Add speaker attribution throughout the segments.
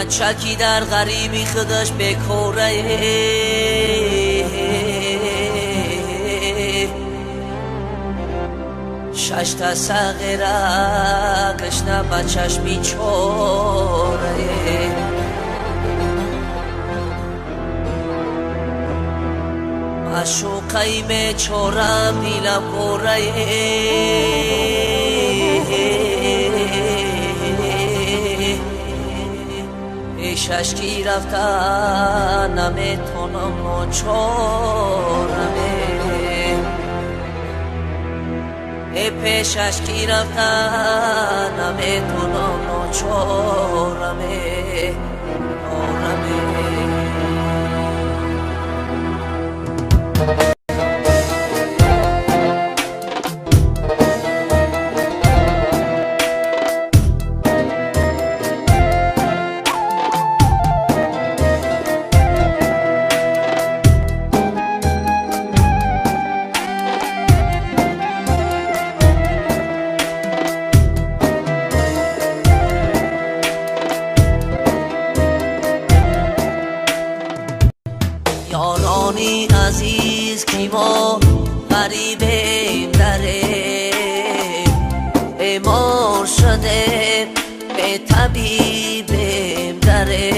Speaker 1: بچکی در غریبی خودش بکوره شش تا صغیره گشنه بچش بیچاره معشوقه میچوره بیلم بوره پیشش کی رفته نمیتونم نچارمه پیشش کی رفته نمیتونم نچارمه یارانی عزیز کی ما غریبیم دره بیمار شده به طبیبیم دره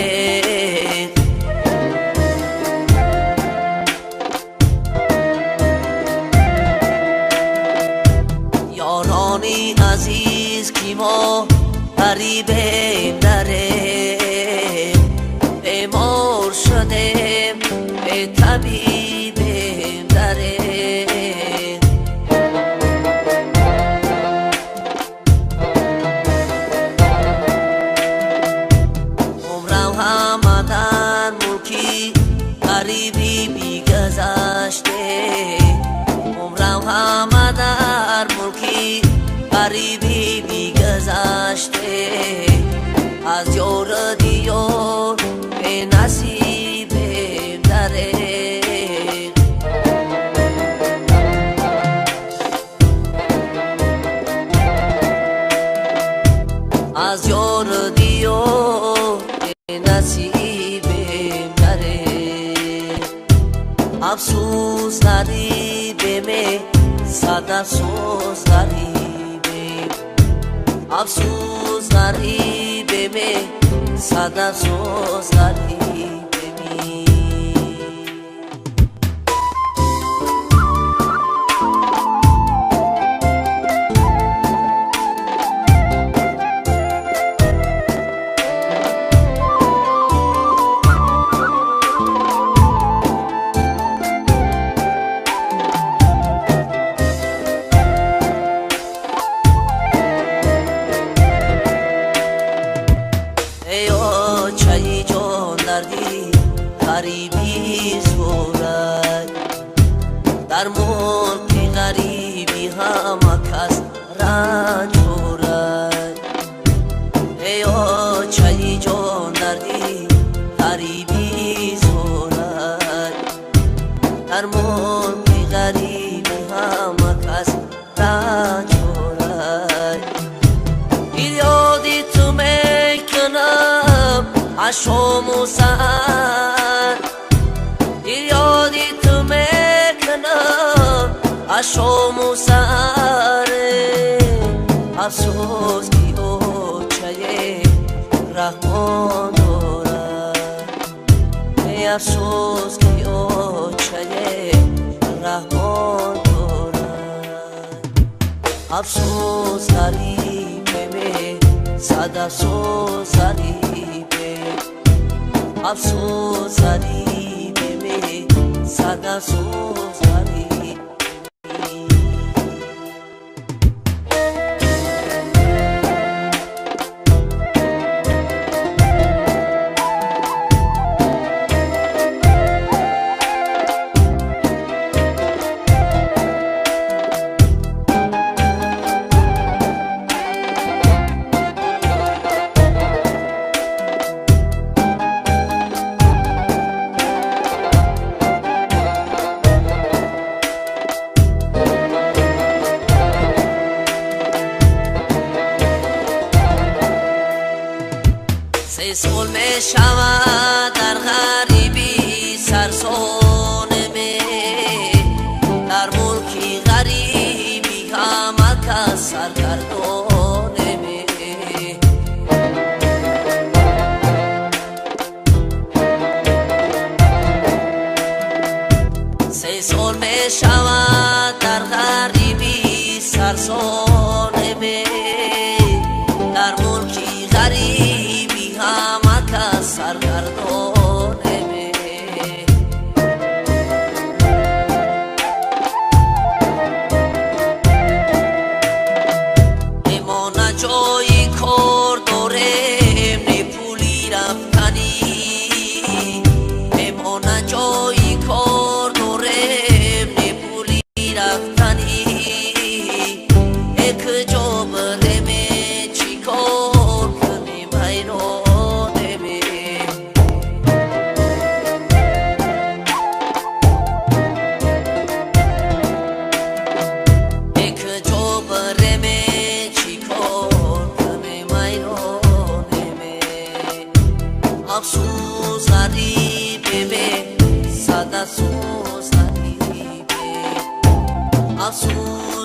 Speaker 1: یارانی عزیز کی ما غریبیم دره بیمار شده طبیبیم دره عمرم همه در ملکی غریبی بیگذشته عمرم همه در ملکی غریبی بیگذشته از یار دیار به نصیب از یار دیار نصیبیم داره افسوس غریبیم صد افسوس غریبیم افسوس غریبیم صد افسوس غریبیم چای جان دردی غریبی زورد در ملک غریبی همه کس رنج دارد ایا چای جان دردی غریبی زورد در ملک غریبی همه کس رنج دارد یادی تو میکنم عشام و سهر یادی تو میکنم عشام و سهر افسوس کی اوچه رحمان دارد افسوس کی اوچه رحمان دارد افسوس غریبه صد افسوس غریبه افسوس غریبه صد افسوس غریبه سول می شود در غریبی سرسانمه در ملکی غریبی همه کس سرگردانمه سه سال می شود در غریبی سرسانمه در ملکی غریبی همه کس سرگردانمه امانه جایی کار داریم نه پولی رفتنی امانه جایی کار داریم نه پولی رفتنی یک جا بریم چی کار کنیم حیرانمه یک جا بریم چی کار کنیم حیرانمه افسوس غریبه به صد افسوس غریبه افسوس